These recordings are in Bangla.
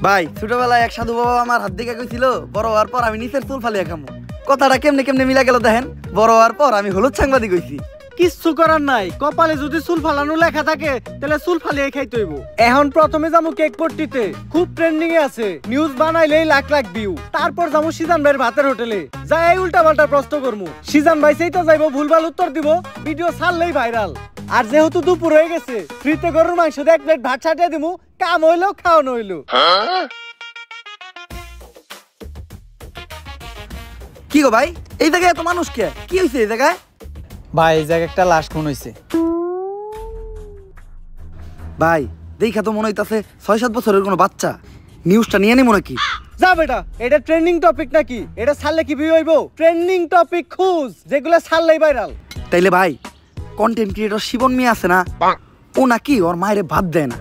ভাই ছোটবেলায় এক সাধু বাবা আমার হাত দিকে কইছিল বড় হওয়ার পর আমি নিচের চুল ফালিয়ে খামু। কথাটা কেমনে কেমনে মিলা গেল দেখেন। বড় হওয়ার পর আমি হলুদ সাংবাদিক হইছি। কিচ্ছু করার নাই, কপালে যদি চুল ফালানো লেখা থাকে তাহলে চুল ফালিয়ে খাইতে হইব। এখন প্রথমে যাবো কেক পট্টিতে, খুব ট্রেন্ডিং এ আছে, নিউজ বানাইলেই লাখ লাখ ভিউ। তারপর যাবো সিজান ভাইয়ের ভাতের হোটেলে, যাই উল্টা পাল্টা প্রশ্ন করবো, সিজান ভাই সেইটা যাইবো ভুলভাল উত্তর দিব, ভিডিও ছাড়লেই ভাইরাল। আর যেহেতু দুপুর হয়ে গেছে, ফ্রিতে গরুর মাংস দিয়ে 1 প্লেট ভাত ছাটিয়ে দিমু, কাম হইলো খাওয়ানো হইলো। কি গো ভাই, এই জায়গায় এত মানুষ কে? কি হইছে এই জায়গায়? ভাই এই জায়গায় একটা লাশ খুন হইছে। ভাই দেখা তো মনে হইতাছে 6-7 বছরের কোনো বাচ্চা। নিউজটা নিয়ে নিমু নাকি? যা বেটা, এটা ট্রেন্ডিং টপিক নাকি? এটা ছাড়লে কি ভিউ হইব? ট্রেন্ডিং টপিক খুঁজ, যেগুলো ছাড়লেই ভাইরাল। তাইলে ভাই কন্টেন্ট ক্রিয়েটর শিবন মিয়া আছে না, ও নাকি ওর মায়ের ভাত দেয় না,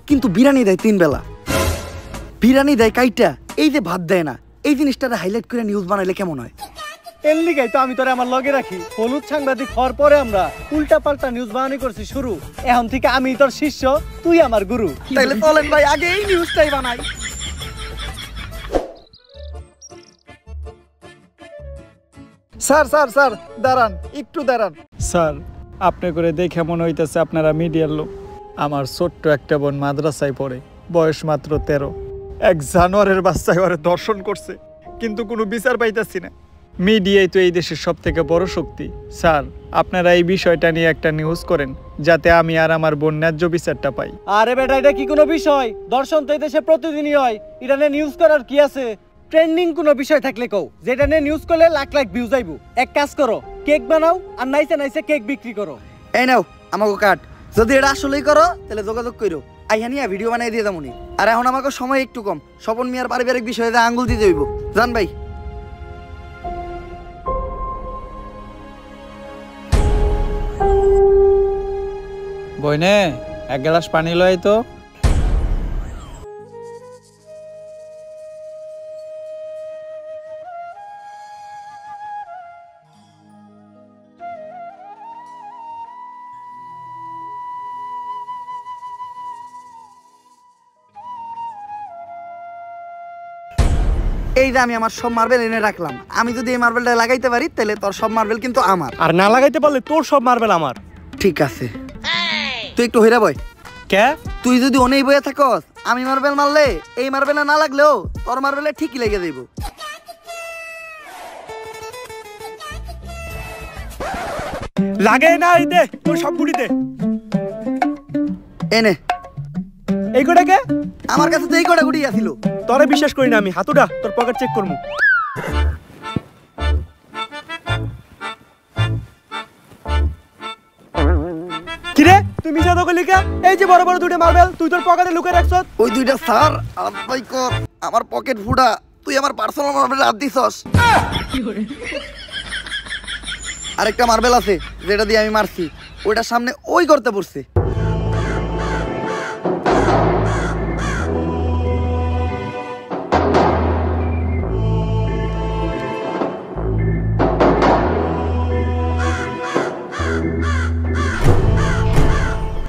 কিন্তু বিরিয়ানি দেয় 3 বেলা। বিরিয়ানি দেয় কাইটা, এই যে ভাত দেয় না, এই জিনিসটারে হাইলাইট করে নিউজ বানাইলে কেমন হয়? এর লিগাই তো আমি তোরে আমার লগে রাখি। হলুদ সাংবাদিক হওয়ার পরে আমরা উল্টা পাল্টা নিউজ বানানি করছি শুরু। এখন থেকে আমি তোর শিষ্য, তুই আমার গুরু। তাইলে চলেন ভাই আগে এই নিউজটাই বানাই। স্যার স্যার স্যার দাঁড়ান, একটু দাঁড়ান। স্যার আপনি করে দেখে মনে হইতেছে আপনারা মিডিয়ার লোক। আমার ছোট্ট একটা বোন মাদ্রাসায় পড়ে, বয়স মাত্র 13। এক জানোয়ারের বাচ্চায় ওরে দর্শন করছে, কিন্তু কোনো বিচার পাইতাছি না। মিডিয়াই তো এই দেশের সব থেকে বড় শক্তি। স্যার আপনারা এই বিষয়টা নিয়ে একটা নিউজ করেন, যাতে আমি আর আমার বোন ন্যায্য বিচারটা পাই। আরে বেটা, এটা কি কোনো বিষয়? দর্শন তো এই দেশে প্রতিদিনই হয়, এটা নিয়ে নিউজ করার কি আছে? ট্রেন্ডিং কোনো বিষয় থাকলে কও, যেটা নিয়ে নিউজ করলে লাখ লাখ ভিউজ আইবো। এক কাজ করো, কেক বানাও আর নাইসে নাইসে কেক বিক্রি করো। এই নাও আমাকে কাট। যদি এটা আসলেই করো তাহলে যোগাযোগ করো, আইহা নিয়ে ভিডিও বানাই দিয়ে যাবনি। আর এখন আমাকে সময় একটু কম, স্বপন মিয়ার পারিবারিক বিষয়ে আঙ্গুল দিতে হইব। জান ভাই বইনে এক গ্লাস পানি লয় তো। এই যে আমি আমার সব মার্বেল এনে রাখলাম, আমি যদি এই মার্বেলটা লাগাইতে পারি তাহলে তোর সব মার্বেল কিন্তু আমার। আর না লাগাইতে পারলে তোর সব মার্বেল আমার। ঠিক আছে, তুই একটু হইরা বয়। কে? তুই যদি অনেই বইয়া থাকস, আমি মার্বেল মারলে এই মার্বেলে না লাগলেও তোর মার্বেলে ঠিকই লেগে যাইব। লাগে না, এই দে তোর সব গুড়ি দে। এনে এই গোটাকে আমার কাছে তো এই কটা গুটি আছিল। তোরে বিশ্বাস করি না আমি। হাতুড়া, তোর পকেট চেক করমু। কিরে তুই মিছা তো কইলি কে? এই যে বড় বড় দুটো মার্বেল তুই তোর পকেটে লুকিয়ে রাখছস। ওই দুইটা স্যার আলাই কর, আমার পকেট ফুটা, তুই আমার পার্সোনাল মার্বেল হাত দিছস। আরেকটা মার্বেল আছে যেটা দিয়ে আমি মারছি, ওইটার সামনে ওই করতে পড়ছে।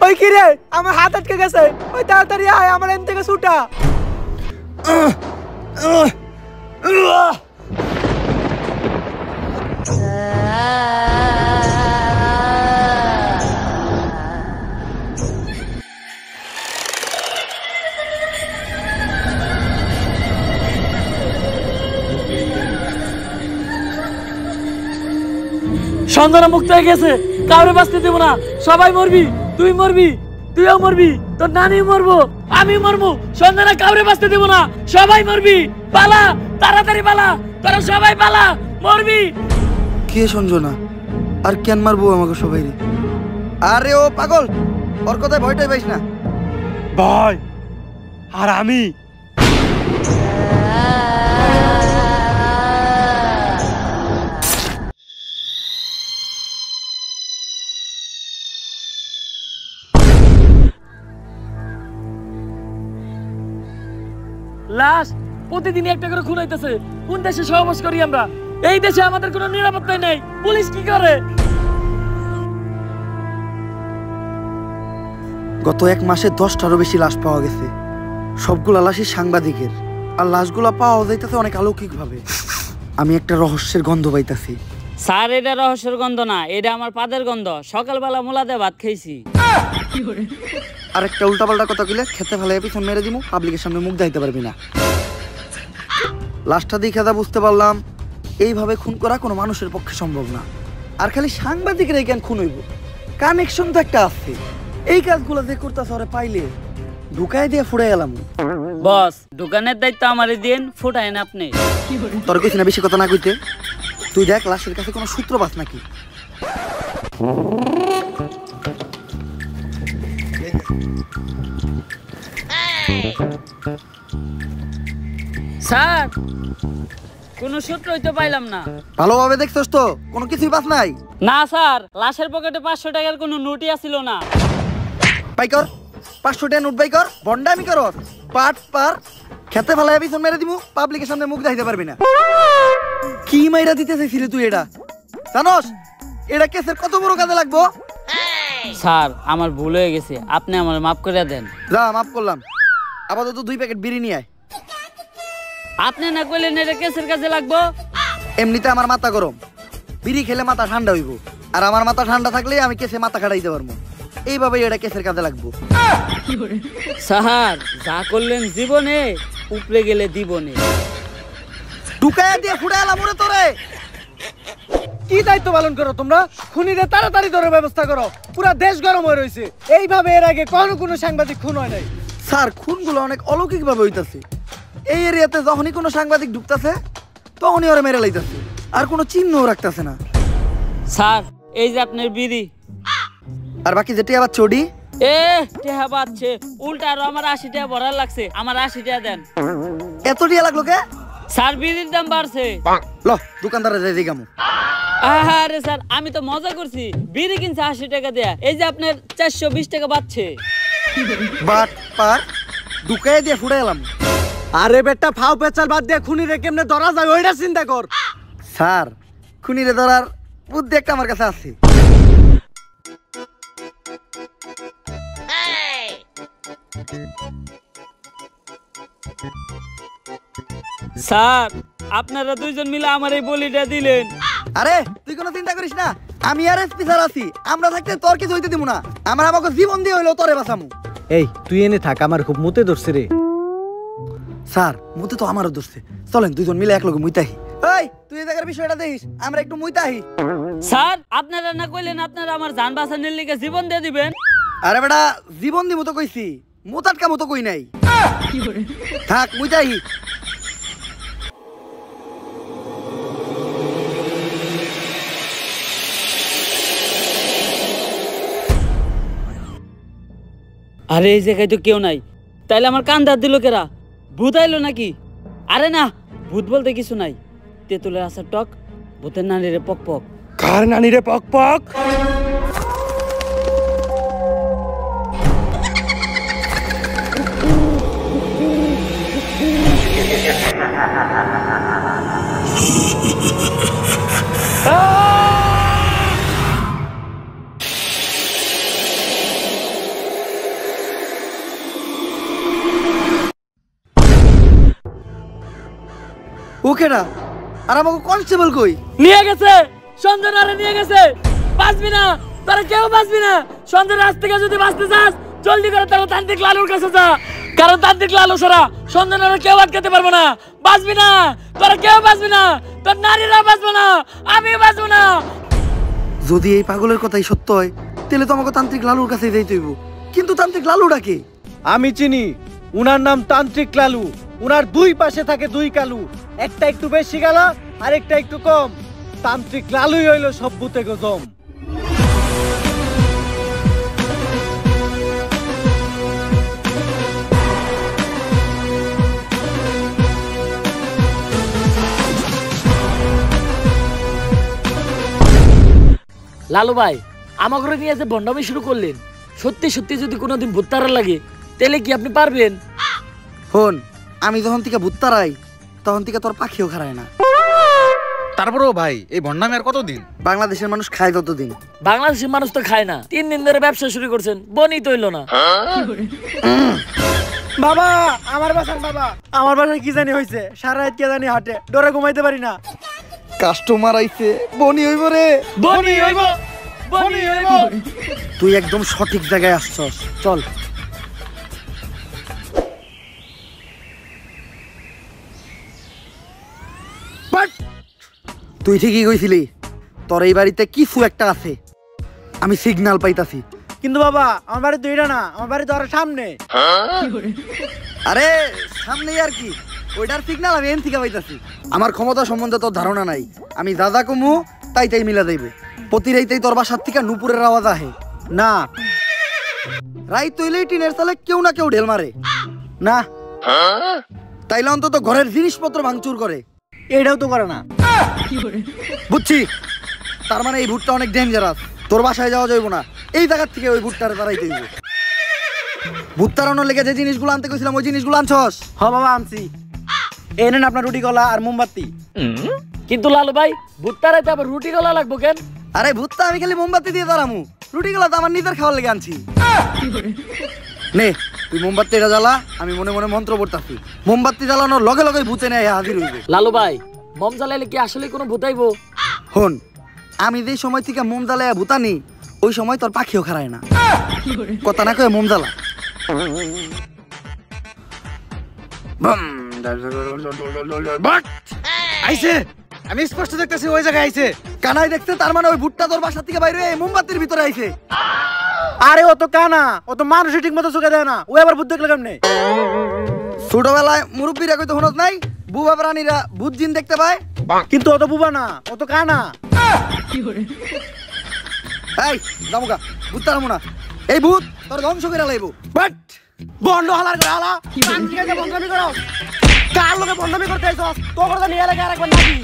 ওই কি রে, আমার হাত আটকে গেছে। ওই তাড়াতাড়ি আয়, আমার এন থেকে ছুটা। সঞ্জনা মুক্ত হয়ে গেছে, কাউরে বাঁচতে দেবো না, সবাই মরবি, তুই মরবি, তুইও মরবি, তোর নানি মরবো, আমি মরবো, সঞ্জনা কাউরে বাঁচতে দেবো না, সবাই মরবি, পালা, তাড়াতাড়ি পালা, তোরা সবাই পালা, মরবি। কে সঞ্জনা? আর কেন মারবো আমাকে সবাই? আরে ও পাগল, ওর কথায় ভয়টাই পাইস না ভাই। আর আমি লাশ প্রতিদিনই একটা করে খুন হইতেছে। কোন দেশে সহবাস করি আমরা? এই দেশে আমাদের কোনো নিরাপত্তাই নেই। পুলিশ কি করে? গত 1 মাসে 10টারও বেশি লাশ পাওয়া গেছে। সবগুলা লাশই সাংবাদিকের, আর লাশগুলা পাওয়া যাইতেছে অনেক অলৌকিক ভাবে। আমি একটা রহস্যের গন্ধ পাইতাছি। স্যার এটা রহস্যের গন্ধ না, এটা আমার পাদের গন্ধ। সকালবেলা মুলাতে ভাত খাইছি। আর একটা উল্টাপাল্টা কথা কইলে খেতে ফেলে পিছন মেরে দিমু, পাবলিকের সামনে মুখ দেখাইতে পারবি না। লাশটা দেখে যা বুঝতে পারলাম, এইভাবে খুন করা কোনো মানুষের পক্ষে সম্ভব না। আর খালি সাংবাদিকের এই কেন খুন হইব? কানেকশন তো একটা আছে। এই কাজগুলো যে করতেছে ওরে পাইলে ঢুকাই দিয়ে ফুড়ে গেলাম। বস, দোকানের দায়িত্ব আমারই দিন, ফুটাইন আপনি। তোর কইছি না বেশি কথা না কইতে। তুই দেখ লাশের কাছে কোনো সূত্র পাস নাকি। স্যার, কোনো সূত্রই তো পাইলাম না। ভালোভাবে দেখছস তো? কোনো কিছুই পাস নাই? না স্যার, লাশের পকেটে 500 টাকার কোনো নোটই আসিল না। পাই কর 500 টাকা নোট পাই কর। বন্ডামি কর পাট পার খেতে ফেলায় পিছন মেরে দিমু, পাবলিকের সামনে মুখ দেখাইতে পারবি না। কি মাইরা দিতে চাইছিলি তুই? এটা জানোস এটা কেসের কত বড় কাজে লাগবো? স্যার, আমার ভুল হয়ে গেছে, আপনি আমার মাফ করে দেন। যা, মাফ করলাম। আপাতত 2 প্যাকেট বিড়ি নিয়ে আয়। আপনি না কইলেন এটা কেসের কাজে লাগবো? এমনিতে আমার মাথা গরম, বিড়ি খেলে মাথা ঠান্ডা হইব। আর আমার মাথা ঠান্ডা থাকলে আমি কেসে মাথা খাটাইতে পারবো। এইভাবেই এটা কেসের কাজে লাগবো। স্যার, যা করলেন জীবনে, উপরে গেলে দিবনে। ঢুকাইয়া দিয়ে ফুড়ে এলাম ওরে তোরে। কি দায়িত্ব পালন করো তোমরা? খুনিরে তাড়াতাড়ি ধরে ব্যবস্থা করো, পুরা দেশ গরম হয়ে রয়েছে। এইভাবে এর আগে কোনো সাংবাদিক খুন হয় নাই। স্যার, খুনগুলো অনেক অলৌকিক ভাবে হইতাছে। এই এরিয়াতে যখনই কোনো সাংবাদিক ঢুকতেছে তখনই ওরা মেরে লাইতেছে, আর কোনো চিহ্নও রাখতেছে না। স্যার, এই যে আপনার বিড়ি। আর বাকি যেটি আবার চডি টেহা পাচ্ছে উল্টা, আরো আমার 80 টাকা ভরার লাগছে। আমার 80 টাকা দেন। এত টিয়া লাগলো কে? স্যার, বিড়ির দাম বাড়ছে। ল দোকানদারে যাই দিগামু। আরে স্যার, আমি তো মজা করছি। বিড়ি কিনছে 80 টাকা দেয়া, এই যে আপনার 420 টাকা বাড়ছে। বাট পার ঢুকাইয়া দিয়ে ফুড়ে এলাম। আরে বেটা, ফাও পেচাল বাদ দিয়ে খুনিরে কেমনে ধরা যায় ওইটা চিন্তা কর। স্যার, খুনিরে ধরার বুদ্ধি একটা আমার কাছে আছে। স্যার, আপনারা দুইজন মিলে আমার এই বলিটা দিলেন। আরে তুই কোনো চিন্তা করিস না, আমি আর এসপি স্যার আছি। আমরা থাকতে তোর কিছু হইতে দিব না। আমরা আমাকে জীবন দিয়ে হইলো তোরে বাঁচামু। এই তুই এনে থাক, আমার খুব মুতে ধরছে রে। স্যার, মুতে তো আমারও ধরছে। চলেন দুইজন মিলে একলগে মুইতাহি। এই তুই এই জায়গার বিষয়টা দেখিস, আমরা একটু মুইতাহি। স্যার, আপনারা না কইলেন আপনারা আমার জান বাঁচানোর লিগে জীবন দিয়ে দিবেন? আরে বেটা, জীবন দিমু তো কইছি, মুতাটকা মতো কই নাই। থাক মুইতাহি। আরে এই জায়গায় তো কেউ নাই, তাইলে আমার কান ধার দিল কেরা? ভূত আইলো নাকি? আরে না, ভূত বলতে কিছু নাই। তেঁতুলের আসার টক, ভূতের নানিরে পক পক। কার নানিরে পক পক? ওকেডা? আর আমাকে কনস্টেবল কই? নিয়ে গেছে, সঞ্জনারে নিয়ে গেছে। বাঁচবি না, তারা কেউ বাঁচবি না। সঞ্জনার রাত থেকে যদি বাঁচতে চাস, জলদি করে তারা তান্ত্রিক লালুর কাছে যা। কারণ তান্ত্রিক লালু ছাড়া সঞ্জনারে কেউ আটকাতে পারবো না। বাঁচবি না, তোরা কেউ বাঁচবি না, তোর নারীরা বাঁচবো না, আমি বাঁচবো না। যদি এই পাগলের কথাই সত্য হয়, তাহলে তো আমাকে তান্ত্রিক লালুর কাছে যাইতে হইব। কিন্তু তান্ত্রিক লালুটা কে? আমি চিনি, উনার নাম তান্ত্রিক লালু। উনার দুই পাশে থাকে 2 কালু, একটা একটু বেশি গালা আর একটা একটু কম। তান্ত্রিক লালুই হইল সব ভূতে গজম। লালু ভাই, আমার ঘরে নিয়ে যে বন্ডামি শুরু করলেন, সত্যি সত্যি যদি কোনোদিন ভূত তারা লাগে, তাহলে কি আপনি পারবেন? হন, আমি যখন থেকে ভূত তারাই, তখন থেকে তোর পাখিও খারায় না। তারপরেও ভাই, এই ভণ্ডামি আর কতদিন? বাংলাদেশের মানুষ খায় ততদিন। বাংলাদেশের মানুষ তো খায় না। 3 দিন ধরে ব্যবসা শুরু করছেন, বনি তৈল না। বাবা আমার বাসান বাবা, আমার বাসায় কি জানি হয়েছে, সারা রাত কে জানি হাটে, ডরে ঘুমাইতে পারি না। কাস্টমার আইছে, বনি হইব রে, বনি হইব, বনি হইব। তুই একদম সঠিক জায়গায় আসছস, চল। বাট তুই ঠিকই কইছিলি, তোর এই বাড়িতে কিছু একটা আছে, আমি সিগন্যাল পাইতাছি। কিন্তু বাবা আমার বাড়ি তো এটা না, আমার বাড়ি তো আরো সামনে। আরে সামনে আর কি, ওইটার সিগন্যাল আমি এন থেকে পাইতাছি। আমার ক্ষমতা সম্বন্ধে তোর ধারণা নাই, আমি দাদা কমু তাই তাই মিলা যাইবে। প্রতি রাইতেই তোর বাসার থেকে নুপুরের আওয়াজ আহে না, রাইত তৈলেই টিনের সালে কেউ না কেউ ঢেল মারে না তাইলে অন্তত ঘরের জিনিসপত্র ভাঙচুর করে, এটাও তো করে না। বুঝছি, তার মানে এই ভুটটা অনেক ডেঞ্জারাস, তোর বাসায় যাওয়া যাইব না, এই জায়গার থেকে ওই ভুট্টারে তারাইতে হইব। ভুট তাড়ানোর লেগে যে জিনিসগুলো আনতে কইছিলাম ওই জিনিসগুলো আনছস? হ বাবা আনছি, এই নেন আপনার রুটি কলা আর মোমবাতি। কিন্তু লালু ভাই ভুট্টারাইতে আবার রুটি গলা লাগবো কেন? আরে ভুট্টা আমি খালি মোমবাতি দিয়ে দাঁড়ামু, রুটিগুলো তো আমার নিজের খাওয়ার লেগে আনছি। নে তুই মোমবাতিটা জ্বালা, আমি মনে মনে মন্ত্র পড়তাছি, মোমবাতি জ্বালানোর লগে লগে ভূতে নেয় হাজির হইবে। লালু ভাই মম জ্বালাইলে কি আসলে কোনো ভূতাইবো? হন, আমি যে সময় থেকে মোম জ্বালায় ভূতানি ওই সময় তোর পাখিও খারায় না, কথা না কয়ে মোম জ্বালা। আইছে, আমি স্পষ্ট দেখতেছি ওই জায়গায় আইছে। কানাই দেখছে, তার মানে ওই ভুট্টা তোর বাসা থেকে বাইরে মোমবাতির ভিতরে আইছে। আরে ও তো কানা, ও তো মানুষই ঠিক মতো চোখে দেয় না, ও আবার ভূত দেখলে কেমনে? ছোটবেলায় মুরব্বীরা কইতো হনত নাই, বুবা প্রাণীরা ভূত জিন দেখতে পায়, কিন্তু ও তো বুবা না, ও তো কানা। এই জামুকা ভূত তারামু না, এই ভূত তোর ধ্বংস করে লাইবো। বাট বন্ধ হালার করে হালা, কান ঠিক আছে বন্ধমি করো, কার লোকে বন্ধমি করতে আইছস? তো কথা নিয়ে লাগে আরেকবার নাকি?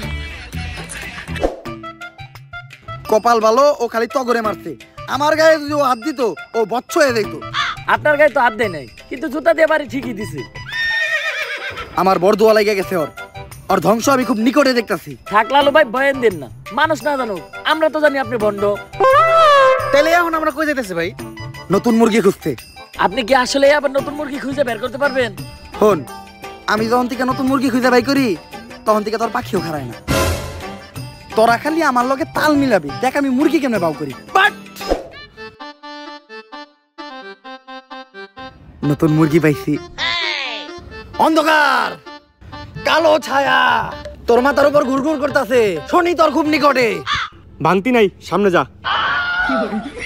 কপাল ভালো, ও খালি তগরে মারছে, আমার গায়ে যদি ও হাত দিত ও বচ্চ হয়ে যাইত। আপনার গায়ে তো হাত দেয় নাই, কিন্তু জুতা দিয়ে বাড়ি ঠিকই দিছে। আমার বড় দোয়া লাগে গেছে, ওর ওর ধ্বংস আমি খুব নিকটে দেখতাছি। থাক লালু ভাই বয়ান দেন না, মানুষ না জানুক, আমরা তো জানি আপনি ভণ্ড। তাহলে এখন আমরা কই যাইতেছি ভাই? নতুন মুরগি খুঁজতে। আপনি কি আসলে আবার নতুন মুরগি খুঁজে বের করতে পারবেন? হন, আমি যখন থেকে নতুন মুরগি খুঁজে বাই করি তখন থেকে তোর পাখিও খারায় না, তোরা খালি আমার লগে তাল মিলাবি, দেখ আমি মুরগি কেমনে বাউ করি। বাট নতুন মুরগি পাইছি, অন্ধকার কালো ছায়া তোর মাথার উপর ঘুরঘুর করতেছে, শনি তোর খুব নিকটে। ভাঙতি নাই, সামনে যা।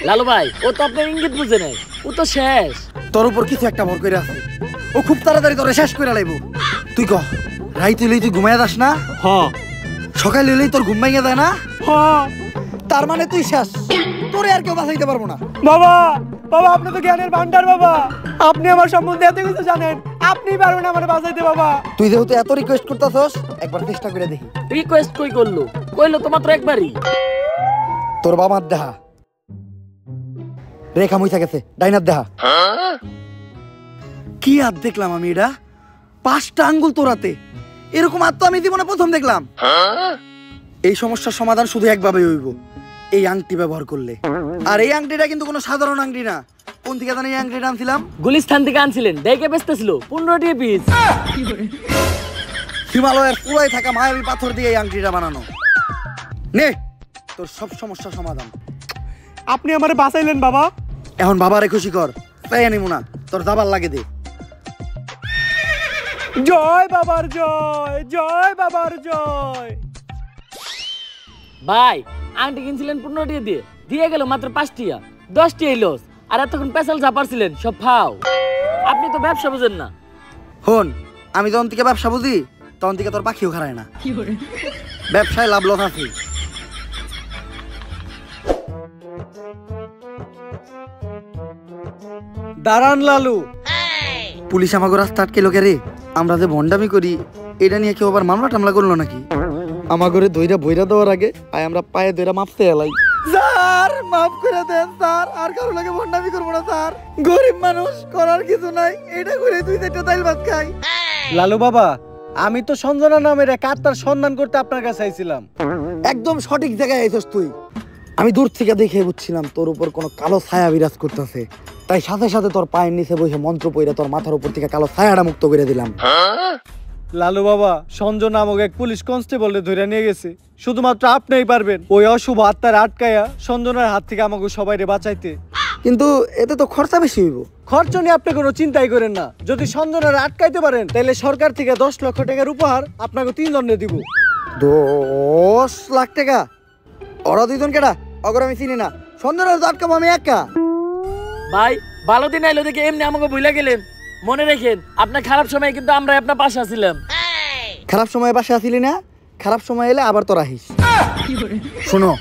লালু ভাই ও তো আপনার ইঙ্গিত বুঝে নাই, ও তো শেষ। তোর উপর কিছু একটা ভর করে আছে, ও খুব তাড়াতাড়ি তোরে শেষ করে লাইব। তুই কহ, রাইত হইলেই তুই ঘুমাইয়া যাস না? হ সকাল হইলেই তোর ঘুম ভাঙিয়া যায় না? হ। তার মানে তুই শেষ, তোরে আর কেউ বাঁচাইতে পারবো না। বাবা, বাবা আপনি তো জ্ঞানের ভান্ডার বাবা, আপনি আমার সম্বন্ধে এত কিছু জানেন, আপনি পারবেন আমার বাঁচাইতে বাবা। তুই যেহেতু এত রিকোয়েস্ট করতেছস, একবার চেষ্টা করে দেখি। রিকোয়েস্ট কই করলো? কইলো তো মাত্র একবারই। তোর বাবার দেহা রেখা মুইছা গেছে, ডাইনার দেহা। কি হাত দেখলাম আমি, এটা 5টা আঙ্গুল তোরাতে, এরকম হাত তো আমি জীবনে প্রথম দেখলাম। এই সমস্যার সমাধান শুধু একভাবে হইব, এই আংটি ব্যবহার করলে। আর এই আংটিটা কিন্তু কোনো সাধারণ আংটি না। কোন থেকে জানি এই আংটিটা আনছিলাম? গুলিস্তান থেকে আনছিলেন, দেখে বেচতেছিল 15 টাকা পিস। হিমালয়ের পুরাই থাকা মায়াবী পাথর দিয়ে এই আংটিটা বানানো। নে তোর সব সমস্যা সমাধান। আপনি আমারে বাঁচাইলেন বাবা। এখন বাবারে খুশি কর, তাই আনিমু না, তোর দাবার লাগে দে। জয় বাবার জয়, জয় বাবার জয়। ভাই আংটি কিনছিলেন 15 টাকা দিয়ে, দিয়ে গেল মাত্র 5 টাকা, 10 টাকাই লস। আর এতক্ষণ পেশাল চাপারছিলেন সব ফাও। আপনি তো ব্যবসা বুঝেন না। হন, আমি যখন থেকে ব্যবসা বুঝি তখন থেকে তোর পাখিও খারায় না। ব্যবসায় লাভ লস আছে। দাঁড়ান লালু। পুলিশ আমাকে রাস্তা আটকে লোকে রে, আমরা যে ভন্ডামি করি এটা নিয়ে কেউ আবার মামলা টামলা করলো নাকি? আমার ঘরে দইরা বইরা দেওয়ার আগে আয় আমরা পায়ে দইরা মাপতে এলাই। স্যার মাফ করে দেন স্যার, আর কারো লাগে ভন্ডামি করবো না স্যার, গরিব মানুষ, করার কিছু নাই, এটা করে 2-4টা তাইল ভাত খাই। লালু বাবা, আমি তো সঞ্জনা নামের এক আত্মার সন্ধান করতে আপনার কাছে আইছিলাম। একদম সঠিক জায়গায় আইছস তুই। আমি দূর থেকে দেখে বুঝছিলাম তোর উপর কোনো কালো ছায়া বিরাজ করতেছে। তাই সাথে সাথে তোর পায়ের নিচে বসে মন্ত্র পইরা তোর মাথার উপর থেকে কালো ছায়াটা মুক্ত করে দিলাম। লালু বাবা, সঞ্জয় নামক এক পুলিশ কনস্টেবলকে ধরে নিয়ে গেছে। শুধুমাত্র আপনিই পারবেন ওই অশুভ আত্মার আটকায়া সঞ্জনের হাত থেকে আমাকে সবাইরে বাঁচাইতে। কিন্তু এতে তো খরচা বেশি হইব। খরচ নিয়ে আপনি কোনো চিন্তাই করেন না। যদি সঞ্জনের আটকাইতে পারেন তাহলে সরকার থেকে 10 লক্ষ টাকার উপহার আপনাকে 3 জনে দিব। 10 লাখ টাকা? ওরা 2 জন কেডা? অগর আমি চিনি না। সঞ্জনের তো আটকাবো আমি একা। ভাই ভালো দিন আইলো দেখে এমনি আমাকে ভুলে গেলেন। মনে রাখেন আপনার খারাপ সময় কিন্তু আমরা আপনার পাশে আছিলাম। খারাপ সময় পাশে আসিলি না, খারাপ সময় এলে আবার তোর আহিস। শোনো,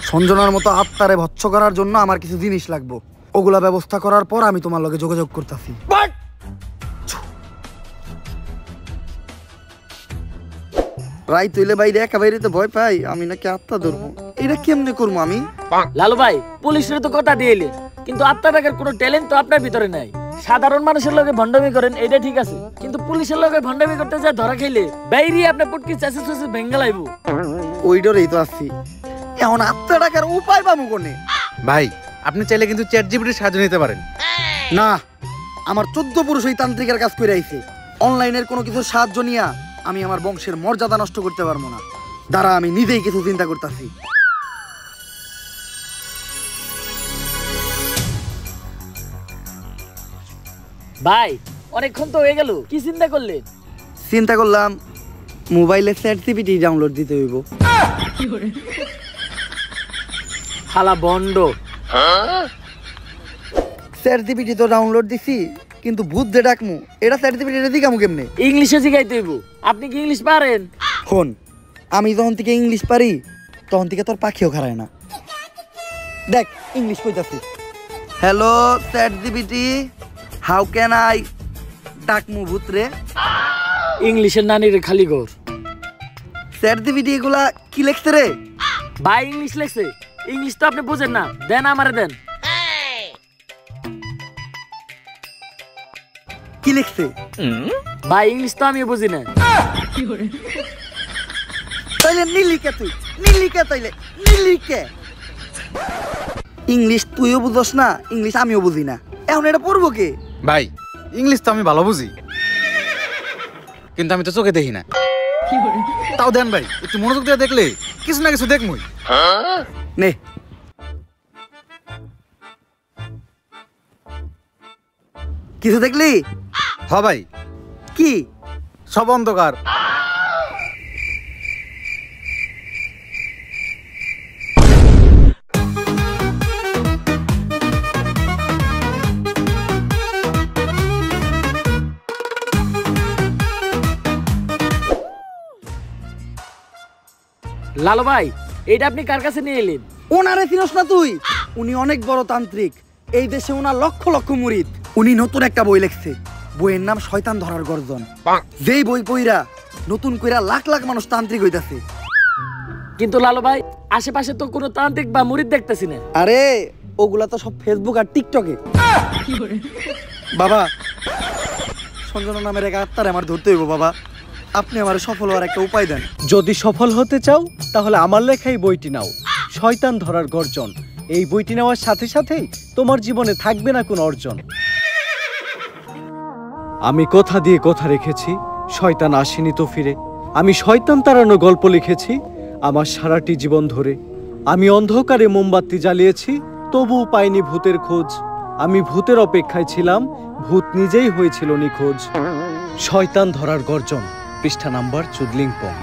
সঞ্জনার মতো আত্মারে ভৎস করার জন্য আমার কিছু জিনিস লাগবে। ওগুলা ব্যবস্থা করার পর আমি তোমার লগে যোগাযোগ করতেছি। রাই তৈলে বাইরে একা বাইরে তো ভয় পাই, আমি নাকি আত্মা ধরবো। এটা কেমনে করবো আমি? লালু ভাই পুলিশের তো কথা দিয়েলে, কিন্তু আত্মা টাকার কোনো ট্যালেন্ট তো আপনার ভিতরে নাই। সাধারণ মানুষের লগে ভণ্ডামি করেন এটা ঠিক আছে, কিন্তু পুলিশের লগে ভণ্ডামি করতে যা ধরা খাইলে বাইরে আপনার পুটকি চাষে চাষে ভেঙ্গা লাইব। ওই ডরেই তো আসছি। এখন আত্মা টাকার উপায় পাবো কোনে? ভাই আপনি চাইলে কিন্তু চ্যাট জিপিটির সাহায্য নিতে পারেন। না, আমার 14 পুরুষ ওই তান্ত্রিকের কাজ করে আইছে। অনলাইনের কোনো কিছু সাহায্য নিয়া আমি আমার বংশের মর্যাদা নষ্ট করতে পারবো না। দাঁড়া, আমি নিজেই কিছু চিন্তা করতেছি। ভাই অনেকক্ষণ তো হয়ে গেল, কি চিন্তা করলেন? চিন্তা করলাম মোবাইলে চ্যাট জিপিটি ডাউনলোড দিতে হইব। হালা বন্ড। চ্যাট জিপিটি তো ডাউনলোড দিছি, কিন্তু ভূত যে ডাকমু এটা চ্যাট জিপিটি দিকামু কেমনে? ইংলিশে শিখাইতে হইব। আপনি কি ইংলিশ পারেন? শোন, আমি যখন থেকে ইংলিশ পারি তখন থেকে তোর পাখিও খারায় না। দেখ ইংলিশ কইতাছি। Hello chat GPT, how can I ডাকমু ভূত রে? ইংলিশের নানির খালি ঘর। চ্যাট জিপিটি এগুলা কি লেখছে রে? ভাই ইংলিশ লেখছে। ইংলিশ তো আপনি বুঝেন না, দেন আমারে দেন। কি লিখছে? ভাই ইংলিশ তো আমি বুঝি না। তাইলে নীলিকে তুই নীলিকে, তাইলে নীলিকে। ইংলিশ তুইও বুঝস না, ইংলিশ আমিও বুঝি না। এখন এটা পড়বো কে? ভাই ইংলিশ তো আমি ভালো বুঝি, কিন্তু আমি তো চোখে দেখি না। তাও দেন ভাই, একটু মনোযোগ দিয়ে দেখলে কিছু না কিছু দেখমই। নে, কিছু দেখলি? হ ভাই, কি? সব অন্ধকার। লালু ভাই এটা আপনি কার কাছে নিয়ে এলেন? ওনারে চিনস না তুই? উনি অনেক বড় তান্ত্রিক। এই দেশে ওনার লক্ষ লক্ষ মুরিদ। উনি নতুন একটা বই লিখছে, বইয়ের নাম শয়তান ধরার গর্জন। যেই বই পইরা নতুন কইরা লাখ লাখ মানুষ তান্ত্রিক হইতাছে। কিন্তু লালু ভাই আশেপাশে তো কোনো তান্ত্রিক বা মুরিদ দেখতেছি না। আরে ওগুলা তো সব ফেসবুক আর টিকটকে। বাবা, সঞ্জনা নামের এক আত্মারে আমার ধরতে হইব। বাবা, আপনি আমার সফল হওয়ার একটা উপায় দেন। যদি সফল হতে চাও তাহলে আমার লেখা এই বইটি নাও, শয়তান ধরার গর্জন। এই বইটি নেওয়ার সাথে সাথেই তোমার জীবনে থাকবে না কোনো অর্জন। আমি কথা দিয়ে কথা রেখেছি, শয়তান আসেনি তো ফিরে। আমি শয়তান তাড়ানো গল্প লিখেছি আমার সারাটি জীবন ধরে। আমি অন্ধকারে মোমবাতি জ্বালিয়েছি, তবুও পাইনি ভূতের খোঁজ। আমি ভূতের অপেক্ষায় ছিলাম, ভূত নিজেই হয়েছিল নিখোঁজ। শয়তান ধরার গর্জন, পৃষ্ঠা নাম্বার চুদলিংপং।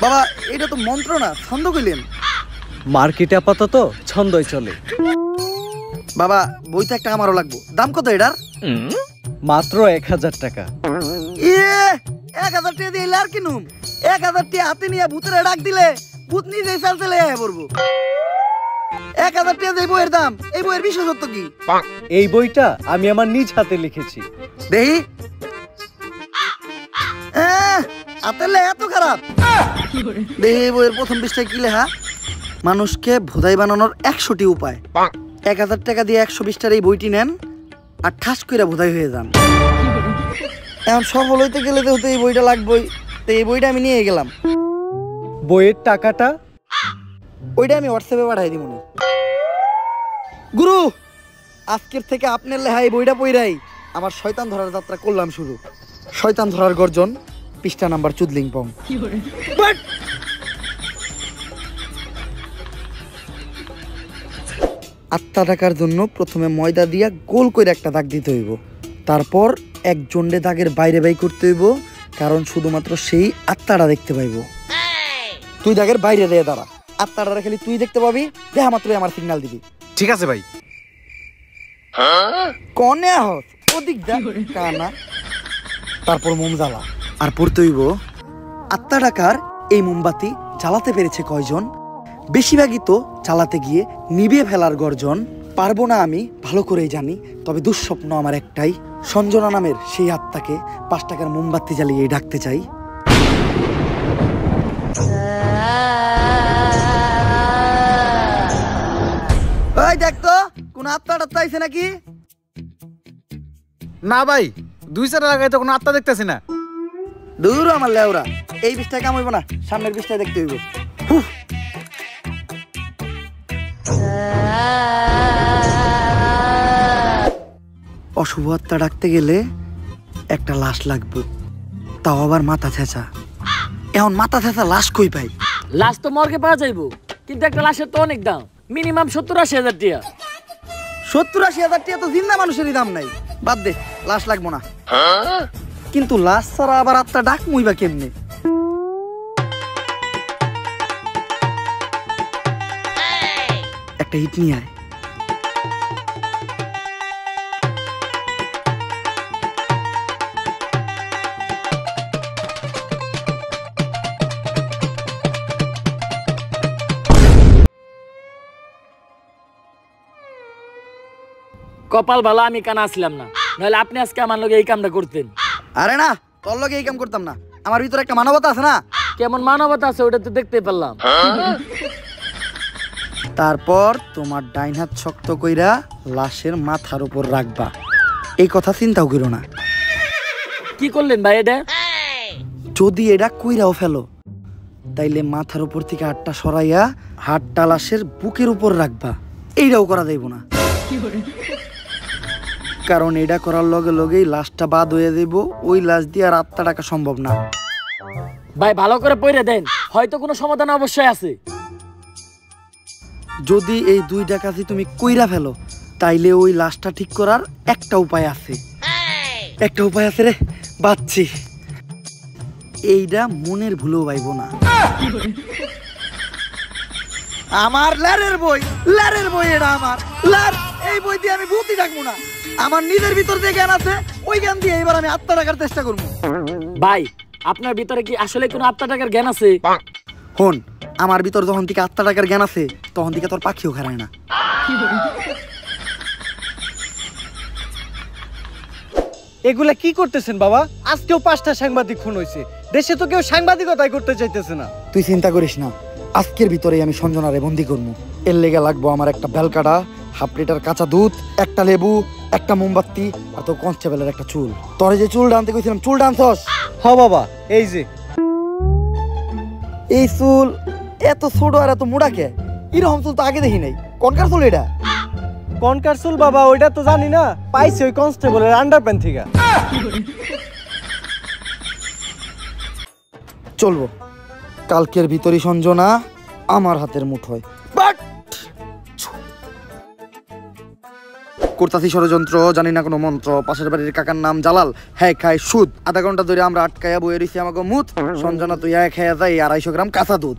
বাবা, এটা তো মন্ত্র না, ছন্দ কইলেন। মার্কেটে আপাতত ছন্দই চলে। বাবা, বইটা একটা আমারও লাগবো। দাম কত এটার? মাত্র 1000 টাকা। 1000 টাকা দিয়ে আর কিনুম? 1000 টাকা হাতে নিয়ে ভূতের ডাক দিলে ভূত নিজেই চাল চলে আয় পড়বো। 1000 টাকা দিয়ে বইয়ের দাম, এই বইয়ের বিশেষত্ব কি? এই বইটা আমি আমার নিজ হাতে লিখেছি। দেহি হাতের লেখা এত খারাপ? দেহি বইয়ের প্রথম পৃষ্ঠায় কি লেখা? মানুষকে ভোদাই বানানোর 100টি উপায়। 1000 টাকা দিয়ে 120টার এই বইটি নেন আর ঠাস করে ভোদাই হয়ে যান। এখন সফল হইতে গেলে তো এই বইটা লাগবেই। তো এই বইটা আমি নিয়ে গেলাম। বইয়ের টাকাটা? ওইটা আমি হোয়াটসঅ্যাপে পাঠাই দিব। গুরু, আজকের থেকে আপনার লেহাই বইটা পইরাই আমার শয়তান ধরার যাত্রা করলাম শুরু। শয়তান ধরার গর্জন, পৃষ্ঠা নাম্বার চুদলিংপং। আত্মা ডাকার জন্য প্রথমে ময়দা দিয়া গোল করে একটা দাগ দিতে হইব, তারপর এক জন্ডে দাগের বাইরে বাই করতে হইব, কারণ শুধুমাত্র সেই আত্মাটা দেখতে পাইব। তুই দাগের বাইরে দিয়ে দাঁড়া, আত্মাটা খালি তুই দেখতে পাবি, দেখা মাত্রই আমার সিগন্যাল দিবি। ঠিক আছে ভাই। কনে আহত ওদিক যা কানা। তারপর মোম জ্বালা আর পড়তে হইব আত্মা ডাকার এই মোমবাতি জ্বালাতে পেরেছে কয়জন, বেশিরভাগই তো চালাতে গিয়ে নিভিয়ে ফেলার গর্জন। পারবো না আমি ভালো করেই জানি, তবে দুঃস্বপ্ন আমার একটাই, সঞ্জনা নামের সেই আত্মাকে 5 টাকার মোমবাতি জ্বালিয়ে ডাকতে চাই। ওই দেখ তো কোন আত্মাটা চাইছে নাকি? না ভাই, 2 লাগাই তো কোনো আত্মা দেখতেছি না। দূর আমার লেওরা, এই বিষটা কাম হইব না, সামনের বিষটা দেখতে হইব। অশুভ আত্মা ডাকতে গেলে একটা লাশ লাগবে, তাও আবার মাথা ছেঁচা। এখন মাথা ছেঁচা লাশ কই পাই? লাশ তো মর্গে পাওয়া যাইবো, কিন্তু একটা লাশের তো অনেক দাম, মিনিমাম 70-80 হাজার টাকা। 70-80 হাজার টাকা তো জিন্দা মানুষেরই দাম নাই, বাদ দে, লাশ লাগবো না। কিন্তু লাশ ছাড়া আবার আত্মা ডাক মুইবা কেমনে? একটা হিট নিয়ে আয়। কপাল ভালো আমি কানা আসলাম না, নাহলে আপনি আজকে আমার লগে এই কামটা করতেন। আরে না, তোর লগে এই কাম করতাম না, আমার ভিতরে একটা মানবতা আছে না। কেমন মানবতা আছে ওটা তো দেখতে পারলাম। তারপর তোমার ডাইন হাত শক্ত কইরা লাশের মাথার উপর রাখবা, এই কথা চিন্তাও করো না। কি করলেন ভাই এটা? যদি এটা কইরাও ফেলো, তাইলে মাথার উপর থেকে হাতটা সরাইয়া হাতটা লাশের বুকের উপর রাখবা, এইটাও করা যাইব না, কারণ এটা করার লগে লগেই লাশটা বাদ হয়ে যাইব, ওই লাশ দিয়ে আর আত্মা ডাকা সম্ভব না। ভাই ভালো করে পড়ে দেন, হয়তো কোনো সমাধান অবশ্যই আছে। যদি এই 2 ডাকাতি তুমি কইরা ফেলো, তাইলে ওই লাশটা ঠিক করার একটা উপায় আছে। একটা উপায় আছে রে, বাচ্চি, এইটা মনের ভুলেও পাইব না। আমার লারের বই, লারের বই, এটা আমার লার। এই বই দিয়ে আমি ভূতই ডাকবো না, আমার নিজের ভিতর যে জ্ঞান আছে ওই জ্ঞান দিয়ে এবার আমি আত্মা ডাকার চেষ্টা করবো। ভাই আপনার ভিতরে কি আসলে কোনো আত্মা টাকার জ্ঞান আছে? হন, আমার ভিতর যখন থেকে আত্মা ডাকার জ্ঞান আছে, তখন থেকে তোর পাখিও খারায় না। এগুলা কি করতেছেন বাবা? আজকেও 5টা সাংবাদিক খুন হয়েছে, দেশে তো কেউ সাংবাদিকতাই করতে চাইতেছে না। তুই চিন্তা করিস না, আজকের ভিতরেই আমি সঞ্জনারে বন্দি করবো। এর লেগে লাগবো আমার একটা বেলকাটা, 1/2 লিটার কাঁচা দুধ, একটা লেবু, একটা মোমবাতি, আর তো কনস্টেবলের একটা চুল। তোরে যে চুল ডানতে কইছিলাম, চুল ডানছস? হ বাবা, এই যে এই চুল এত ছোট আর এত মোটা কে? এরকম চুল তো আগে দেখি নাই, কনকার চুল এটা? কনকার চুল বাবা, ওইটা তো জানি না, পাইছি ওই কনস্টেবলের আন্ডারপ্যান্ট থেকে। চলবো, কালকের ভিতরই সঞ্জনা আমার হাতের মুঠোয়। করতাছি ষড়যন্ত্র, জানি না কোনো মন্ত্র, পাশের বাড়ির কাকার নাম জালাল, হ্যাঁ খায় সুদ। আধা ঘন্টা ধরে আমরা আটকায়া বয়ে রইছি আমাকে মুত। সঞ্জনা তুই এক খেয়ে যাই 250 গ্রাম কাঁচা দুধ।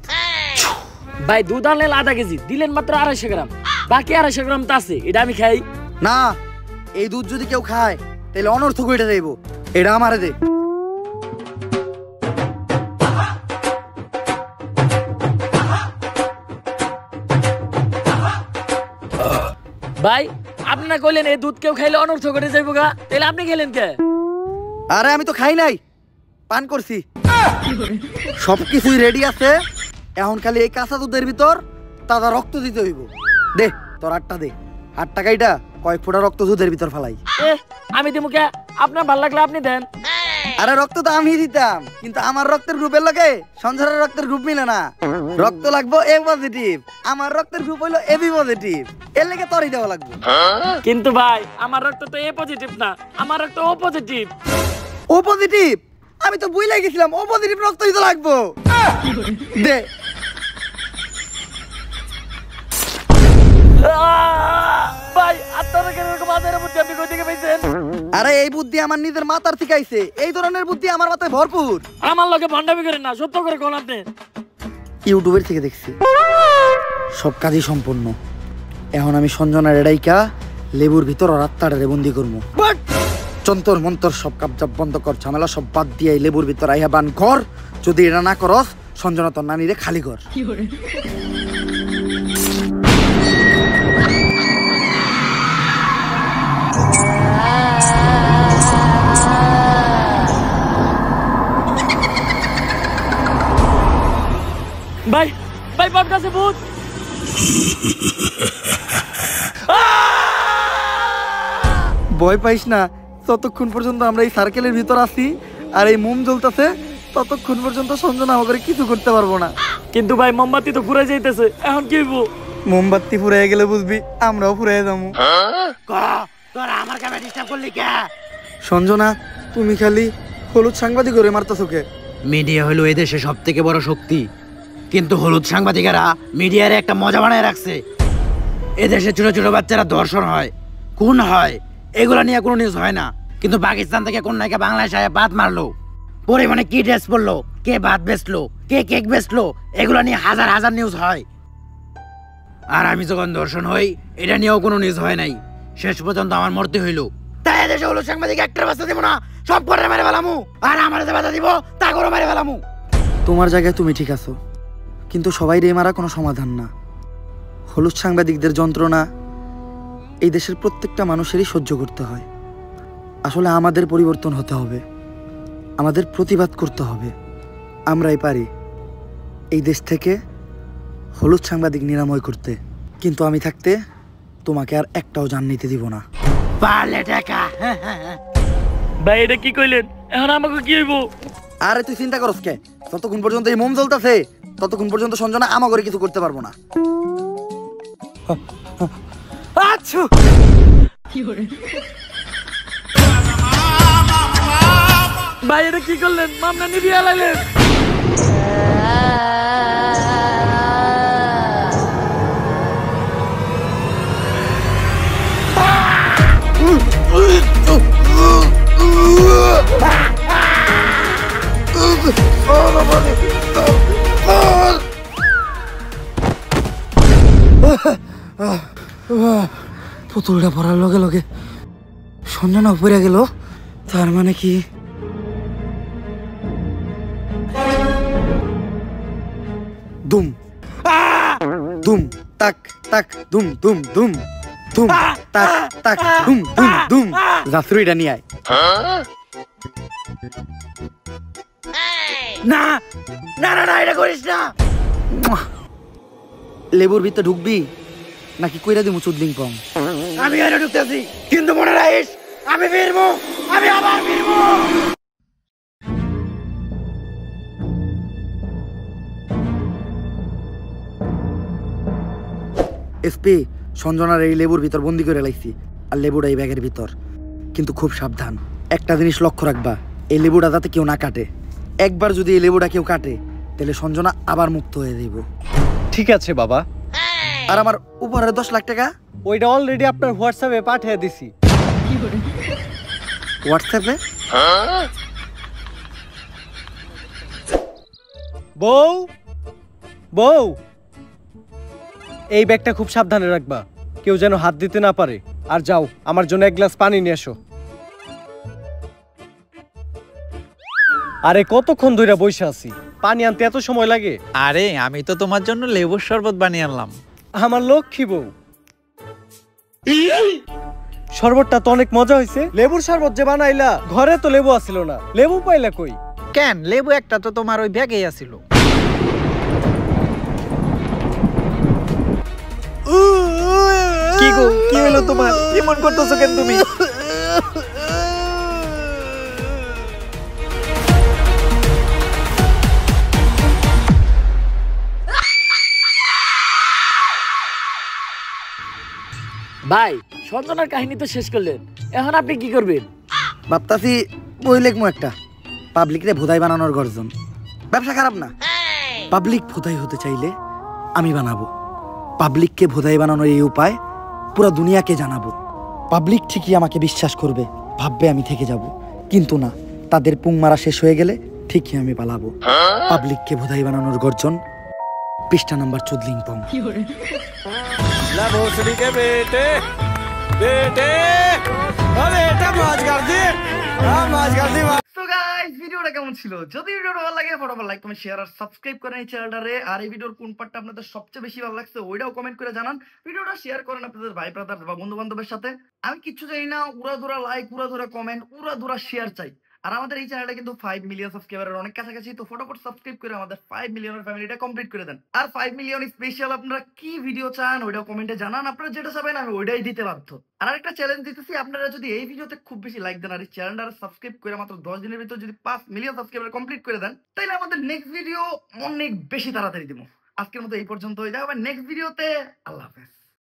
ভাই দুধ আনলেন 1/2 কেজি, দিলেন মাত্র 250 গ্রাম, বাকি 250 গ্রাম তো আছে, এটা আমি খাই না। এই দুধ যদি কেউ খায় তাহলে অনর্থক হয়ে যাইব, এটা আমারে দে। ভাই আপনি না কইলেন এই দুধ কেউ খাইলে অনর্থ করে যাইব গা, তাহলে আপনি খেলেন কে? আরে আমি তো খাই নাই, পান করছি। সবকিছুই রেডি আছে, এখন খালি এই কাঁচা দুধের ভিতর তাজা রক্ত দিতে হইব। দে তোর 8টা দে, 8 টাকাইটা কয়েক ফোঁটা রক্ত দুধের ভিতর ফেলাই। আমি দিমু কে? আপনার ভাল লাগলে আপনি দেন। আরে রক্ত তো আমি দিতাম, কিন্তু আমার রক্তের গ্রুপের লগে সঞ্জনার রক্তের গ্রুপ মিলে না। রক্ত লাগবো এ পজিটিভ, আমার রক্তের গ্রুপ হইলো এবি পজিটিভ, এর লেগে তরই দেওয়া লাগবে। কিন্তু ভাই আমার রক্ত তো এ পজিটিভ না, আমার রক্ত ও পজিটিভ। ও পজিটিভ? আমি তো বুঝলাই গেছিলাম ও পজিটিভ রক্তই তো লাগবো। দে। ভাই আপনারা কেন এরকম মাথার বুদ্ধি আপনি কই থেকে পাইছেন? আরে এই বুদ্ধি আমার নিজের মাথার থেকে আইছে, এই ধরনের বুদ্ধি আমার মাথায় ভরপুর। আমার লগে ভন্ডামি করেন না, সত্য করে কোন আপনি। ইউটিউবের থেকে দেখছি, সব কাজই সম্পূর্ণ। এখন আমি সঞ্জনার এডাইকা লেবুর ভিতর রাত্তাটারে বন্দি করবো। যন্তর মন্তর সব কাপজাপ বন্ধ কর, ঝামেলা সব বাদ দিয়ে এই লেবুর ভিতর আইয়া বান কর। যদি এটা না করস সঞ্জনা তোর নানিরে খালি কর। ভাই ভাই বট গাছে ভূত। ভয় পাইস না, ততক্ষণ পর্যন্ত আমরা এই সার্কেলের ভিতর আছি আর এই মোম জ্বলতেছে, ততক্ষণ পর্যন্ত সঞ্জনা আমাকে কিছু করতে পারবো না। কিন্তু ভাই মোমবাতি তো ঘুরে যাইতেছে, এখন কি হইব? মোমবাতি ফুরাই গেলে বুঝবি আমরাও ফুরাই যাবো। সঞ্জনা, তুমি খালি হলুদ সাংবাদিক করে মারতেছো কে? মিডিয়া হলো এদেশে সব থেকে বড় শক্তি, কিন্তু হলুদ সাংবাদিকেরা মিডিয়ার একটা মজা বানায় রাখছে। এদেশে ছোট ছোট বাচ্চারা ধর্ষণ হয়, খুন হয়, এগুলা নিয়ে কোনো নিউজ হয় না। কিন্তু পাকিস্তান থেকে কোন নায়িকা বাংলাদেশে ভাত মারলো, পরিমাণে কি ড্রেস পরলো, কে ভাত বেচলো, কে কেক বেচলো, এগুলা নিয়ে হাজার হাজার নিউজ হয়। আর আমি যখন ধর্ষণ হই, এটা নিয়েও কোনো নিউজ হয় নাই। শেষ পর্যন্ত আমার মরতে হইলো। তাই এদেশে হলুদ সাংবাদিক একটার বাচ্চা দিব না, সব করে মেরে ফেলামু। আর আমার যে বাধা দিব তা করে মেরে ফেলামু। তোমার জায়গায় তুমি ঠিক আছো, কিন্তু সবাই রে মারা কোনো সমাধান না। হলুদ সাংবাদিকদের যন্ত্রণা এই দেশের প্রত্যেকটা মানুষেরই সহ্য করতে হয়। আসলে আমাদের পরিবর্তন হতে হবে, আমাদের প্রতিবাদ করতে হবে। আমরাই পারি এই দেশ থেকে হলুদ সাংবাদিক নিরাময় করতে, কিন্তু আমি থাকতে তোমাকে আর একটাও জান নিতে দিব না। পারলে টাকা। ভাই এটা কি কইলেন? এখন আমাকে কি হইব? আরে তুই চিন্তা করস কে? ততক্ষণ পর্যন্ত এই মোম জ্বলতেছে, ততক্ষণ পর্যন্ত সঞ্জনা আমাকে কিছু করতে পারবো না। আচ্ছা ভাই এটা কি করলেন? মামলা নিবিয়ে লাইলেন। পুতুলটা পড়ার লগে লগে সঞ্জনা পড়ে গেল, তার মানে কি দুম দুম তাক তাক দুম দুম দুম দুম তাক তাক দুম দুম দুম। জাফরুইটা নিয়ে আয়। না না না না, এটা করিস না। লেবুর ভিতরে ঢুকবি নাকি কইরা দিমু চুদলিং পং? আমি এনে ঢুকতেছি, কিন্তু মনে রাখিস আমি ফিরবো, আমি আবার ফিরবো। এসপি, সঞ্জনার এই লেবুর ভিতর বন্দি করে লাইছি, আর লেবুটা এই ব্যাগের ভিতর। কিন্তু খুব সাবধান, একটা জিনিস লক্ষ্য রাখবা, এই লেবুটা যাতে কেউ না কাটে। একবার যদি এই লেবুটা কেউ কাটে তাহলে সঞ্জনা আবার মুক্ত হয়ে যাইব। ঠিক আছে বাবা। আর আমার উপহারের 10 লাখ টাকা? ওইটা অলরেডি আপনার হোয়াটসঅ্যাপে পাঠিয়ে দিছি। হোয়াটসঅ্যাপে? বউ বউ, এই ব্যাগটা খুব সাবধানে রাখবা, কেউ যেন হাত দিতে না পারে। আর যাও, আমার জন্য এক গ্লাস পানি নিয়ে এসো। আরে কতক্ষণ ধরে বসে আছি, পানি আনতে এত সময় লাগে? আরে আমি তো তোমার জন্য লেবুর শরবত বানিয়ে আনলাম। আমার লক্ষ্মী বউ, শরবতটা তো অনেক মজা হয়েছে। লেবুর শরবত যে বানাইলা, ঘরে তো লেবু আসিল না, লেবু পাইলা কই? কেন, লেবু একটা তো তোমার ওই ব্যাগেই আছিল। কি গো, কি হলো তোমার? এমন করতেছো কেন তুমি? ভাই সঞ্জনার কাহিনী তো শেষ করলেন, এখন আপনি কি করবেন? ভাবতাছি বই লেখমু একটা, পাবলিকরে ভোদাই বানানোর গর্জন। ব্যবসা খারাপ না, পাবলিক ভোদাই হতে চাইলে আমি বানাবো। পাবলিককে ভোদাই বানানোর এই উপায় পুরো দুনিয়াকে জানাবো। পাবলিক ঠিকই আমাকে বিশ্বাস করবে, ভাববে আমি থেকে যাব, কিন্তু না, তাদের পুং মারা শেষ হয়ে গেলে ঠিকই আমি পালাবো। পাবলিককে ভোদাই বানানোর গর্জন, পৃষ্ঠা নাম্বার 14 ভিডিওটা কেমন ছিল? যদি ভিডিওটা ভালো লাগে ফটাফট লাইক কমেন্ট শেয়ার আর সাবস্ক্রাইব করেন এই চ্যানেলটারে। আর এই ভিডিওর কোন পার্টটা আপনাদের সবচেয়ে বেশি ভালো লাগছে ওইটাও কমেন্ট করে জানান। ভিডিওটা শেয়ার করেন আপনাদের ভাই ব্রাদার বা বন্ধু বান্ধবের সাথে। আমি কিচ্ছু চাই না, উড়াধুরা লাইক, উড়াধুরা কমেন্ট, উড়াধুরা শেয়ার চাই। আর আমাদের এই চ্যানেলটা কিন্তু 5 মিলিয়ন সাবস্ক্রাইবারের অনেক কাছাকাছি, তো ফটাফট সাবস্ক্রাইব করে আমাদের 5 মিলিয়নের ফ্যামিলিটা কমপ্লিট করে দেন। আর 5 মিলিয়ন স্পেশাল আপনারা কি ভিডিও চান ওইটাও কমেন্টে জানান। আপনারা যেটা চাবেন আমি ওইটাই দিতে বাধ্য। আর একটা চ্যালেঞ্জ দিতেছি, আপনারা যদি এই ভিডিওতে খুব বেশি লাইক দেন আর এই চ্যানেলটা সাবস্ক্রাইব করে মাত্র 10 দিনের ভিতর যদি 5 মিলিয়ন সাবস্ক্রাইবার কমপ্লিট করে দেন, তাহলে আমাদের নেক্সট ভিডিও অনেক বেশি তাড়াতাড়ি দিব। আজকের মতো এই পর্যন্ত, হয়ে যাবে নেক্সট ভিডিওতে। আল্লাহ হাফেজ।